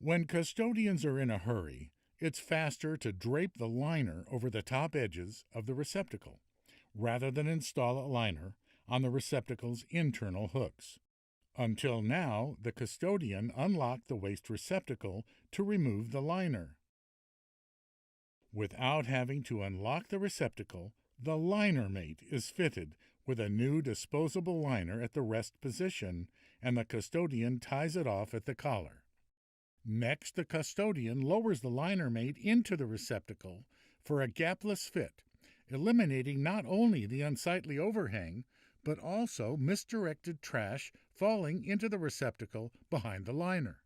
When custodians are in a hurry, it's faster to drape the liner over the top edges of the receptacle, rather than install a liner on the receptacle's internal hooks. Until now, the custodian unlocked the waste receptacle to remove the liner. Without having to unlock the receptacle, the LinerMate is fitted with a new disposable liner at the rest position, and the custodian ties it off at the collar. Next, the custodian lowers the LinerMate into the receptacle for a gapless fit, eliminating not only the unsightly overhang, but also misdirected trash falling into the receptacle behind the liner.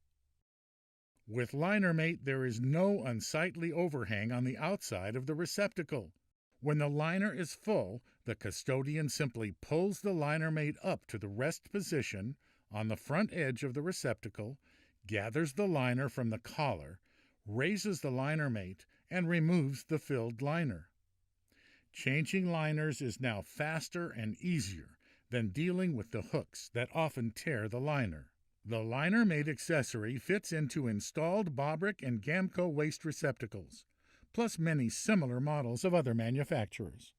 With LinerMate, there is no unsightly overhang on the outside of the receptacle. When the liner is full, the custodian simply pulls the LinerMate up to the rest position on the front edge of the receptacle, gathers the liner from the collar, raises the LinerMate, and removes the filled liner. Changing liners is now faster and easier than dealing with the hooks that often tear the liner. The LinerMate accessory fits into installed Bobrick and Gamco waste receptacles, plus many similar models of other manufacturers.